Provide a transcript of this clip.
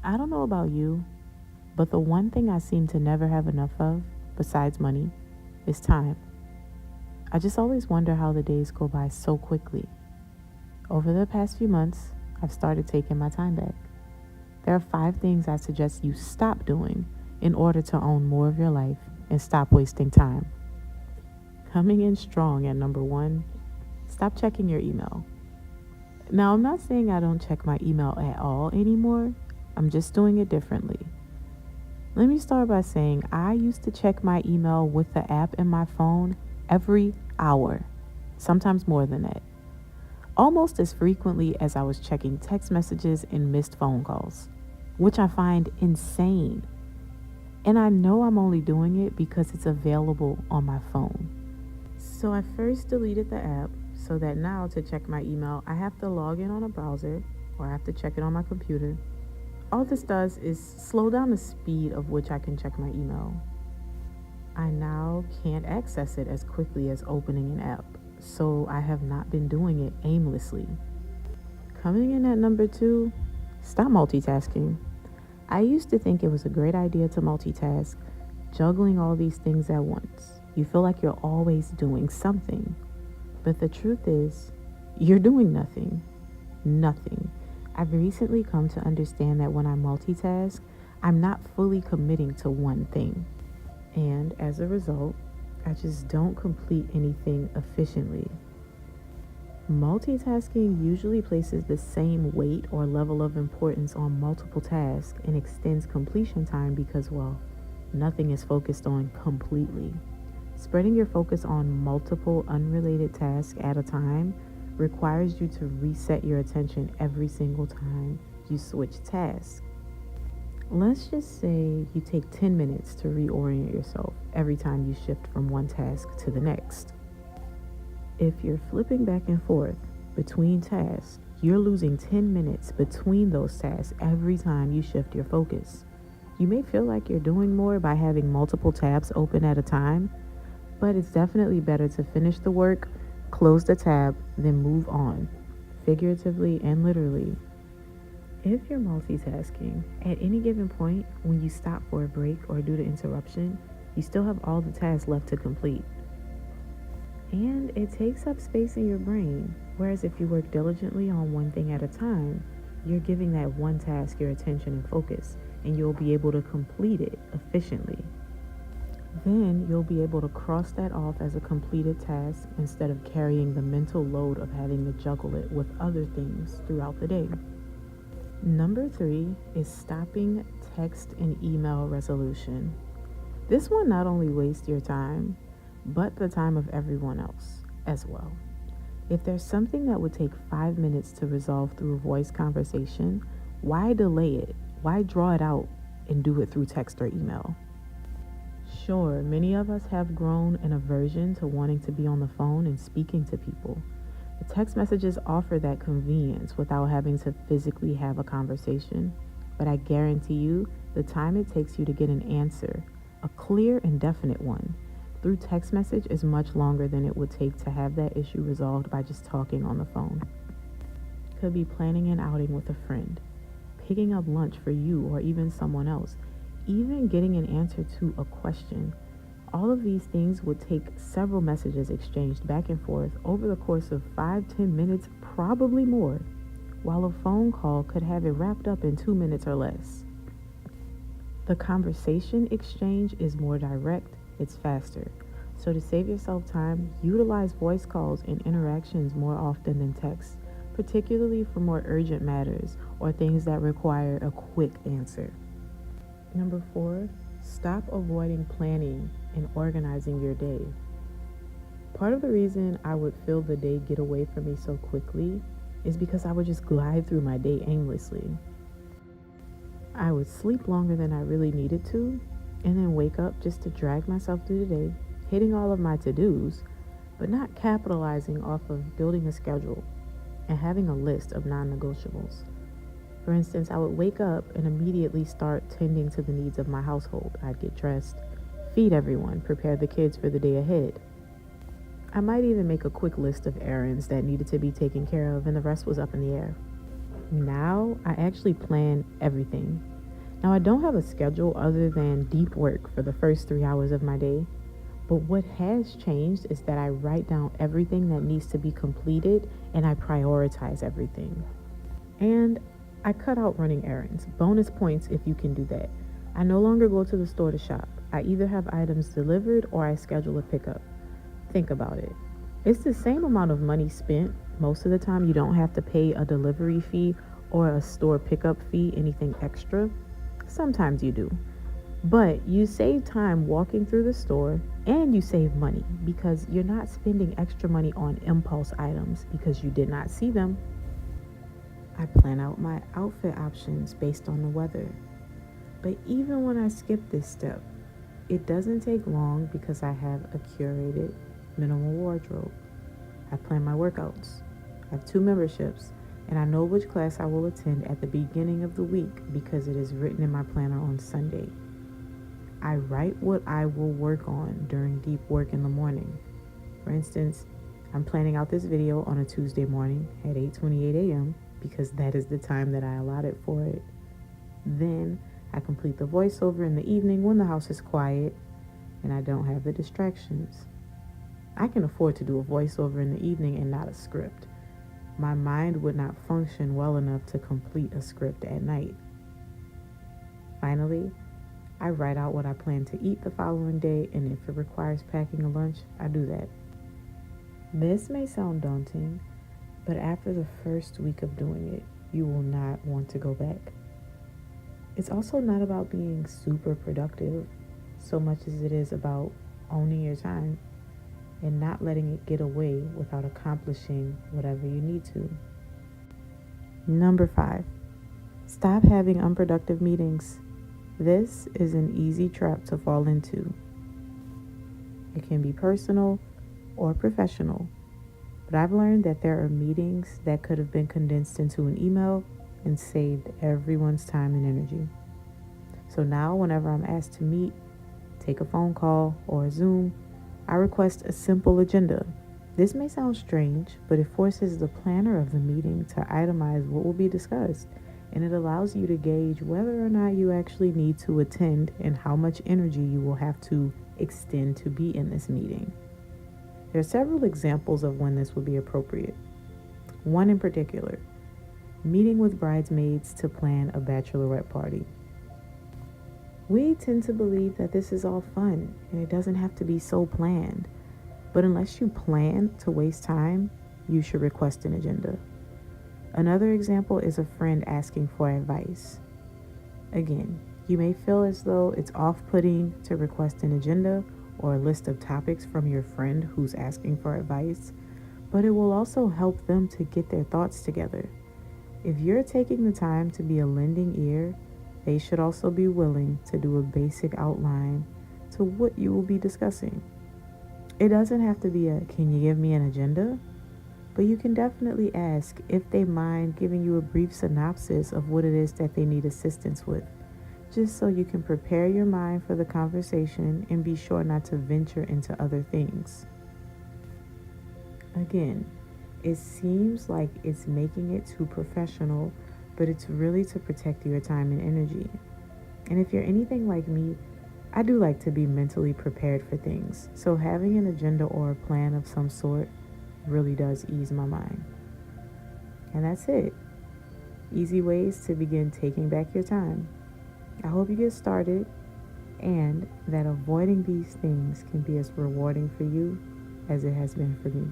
I don't know about you, but the one thing I seem to never have enough of, besides money, is time. I just always wonder how the days go by so quickly. Over the past few months, I've started taking my time back. There are 5 things I suggest you stop doing in order to own more of your life and stop wasting time. Coming in strong at number 1, stop checking your email. Now, I'm not saying I don't check my email at all anymore, I'm just doing it differently. Let me start by saying I used to check my email with the app in my phone every hour, sometimes more than that, almost as frequently as I was checking text messages and missed phone calls, which I find insane. And I know I'm only doing it because it's available on my phone. So I first deleted the app so that now to check my email, I have to log in on a browser or I have to check it on my computer. All this does is slow down the speed of which I can check my email. I now can't access it as quickly as opening an app, so I have not been doing it aimlessly. Coming in at number 2, stop multitasking. I used to think it was a great idea to multitask, juggling all these things at once. You feel like you're always doing something. But the truth is, you're doing nothing. Nothing. I've recently come to understand that when I multitask, I'm not fully committing to one thing. And as a result, I just don't complete anything efficiently. Multitasking usually places the same weight or level of importance on multiple tasks and extends completion time because, well, nothing is focused on completely. Spreading your focus on multiple unrelated tasks at a time requires you to reset your attention every single time you switch tasks. Let's just say you take 10 minutes to reorient yourself every time you shift from one task to the next. If you're flipping back and forth between tasks, you're losing 10 minutes between those tasks every time you shift your focus. You may feel like you're doing more by having multiple tabs open at a time, but it's definitely better to finish the work, close the tab, then move on, figuratively and literally. If you're multitasking, at any given point, when you stop for a break or due to interruption, you still have all the tasks left to complete. And it takes up space in your brain, whereas if you work diligently on one thing at a time, you're giving that one task your attention and focus, and you'll be able to complete it efficiently. Then you'll be able to cross that off as a completed task instead of carrying the mental load of having to juggle it with other things throughout the day. Number 3 is stopping text and email resolution. This one not only wastes your time, but the time of everyone else as well. If there's something that would take 5 minutes to resolve through a voice conversation, why delay it? Why draw it out and do it through text or email? Sure, many of us have grown an aversion to wanting to be on the phone and speaking to people. The text messages offer that convenience without having to physically have a conversation. But I guarantee you, the time it takes you to get an answer, a clear and definite one, through text message is much longer than it would take to have that issue resolved by just talking on the phone. Could be planning an outing with a friend, picking up lunch for you or even someone else, even getting an answer to a question. All of these things would take several messages exchanged back and forth over the course of 5-10 minutes, probably more, while a phone call could have it wrapped up in 2 minutes or less. The conversation exchange is more direct, it's faster. So to save yourself time, utilize voice calls and interactions more often than text, particularly for more urgent matters or things that require a quick answer. Number 4, stop avoiding planning and organizing your day. Part of the reason I would feel the day get away from me so quickly is because I would just glide through my day aimlessly. I would sleep longer than I really needed to, and then wake up just to drag myself through the day, hitting all of my to-dos, but not capitalizing off of building a schedule and having a list of non-negotiables. For instance, I would wake up and immediately start tending to the needs of my household. I'd get dressed, feed everyone, prepare the kids for the day ahead. I might even make a quick list of errands that needed to be taken care of, and the rest was up in the air. Now, I actually plan everything. Now, I don't have a schedule other than deep work for the first 3 hours of my day, but what has changed is that I write down everything that needs to be completed and I prioritize everything. And I cut out running errands. Bonus points if you can do that. I no longer go to the store to shop. I either have items delivered or I schedule a pickup. Think about it. It's the same amount of money spent. Most of the time, you don't have to pay a delivery fee or a store pickup fee, anything extra. Sometimes you do. But you save time walking through the store and you save money because you're not spending extra money on impulse items because you did not see them. I plan out my outfit options based on the weather. But even when I skip this step, it doesn't take long because I have a curated minimal wardrobe. I plan my workouts. I have 2 memberships, and I know which class I will attend at the beginning of the week because it is written in my planner on Sunday. I write what I will work on during deep work in the morning. For instance, I'm planning out this video on a Tuesday morning at 8:28 a.m. because that is the time that I allotted for it. Then I complete the voiceover in the evening when the house is quiet and I don't have the distractions. I can afford to do a voiceover in the evening and not a script. My mind would not function well enough to complete a script at night. Finally, I write out what I plan to eat the following day, and if it requires packing a lunch, I do that. This may sound daunting, but after the first week of doing it, you will not want to go back. It's also not about being super productive so much as it is about owning your time and not letting it get away without accomplishing whatever you need to. Number 5, stop having unproductive meetings. This is an easy trap to fall into. It can be personal or professional, but I've learned that there are meetings that could have been condensed into an email and saved everyone's time and energy. So now whenever I'm asked to meet, take a phone call, or a Zoom, I request a simple agenda. This may sound strange, but it forces the planner of the meeting to itemize what will be discussed, and it allows you to gauge whether or not you actually need to attend and how much energy you will have to extend to be in this meeting. There are several examples of when this would be appropriate. One in particular, meeting with bridesmaids to plan a bachelorette party. We tend to believe that this is all fun and it doesn't have to be so planned. But unless you plan to waste time, you should request an agenda. Another example is a friend asking for advice. Again, you may feel as though it's off-putting to request an agenda or a list of topics from your friend who's asking for advice, but it will also help them to get their thoughts together. If you're taking the time to be a lending ear, they should also be willing to do a basic outline to what you will be discussing. It doesn't have to be a, "Can you give me an agenda?" But you can definitely ask if they mind giving you a brief synopsis of what it is that they need assistance with, just so you can prepare your mind for the conversation and be sure not to venture into other things. Again, it seems like it's making it too professional, but it's really to protect your time and energy. And if you're anything like me, I do like to be mentally prepared for things, so having an agenda or a plan of some sort really does ease my mind. And that's it. Easy ways to begin taking back your time. I hope you get started and that avoiding these things can be as rewarding for you as it has been for me.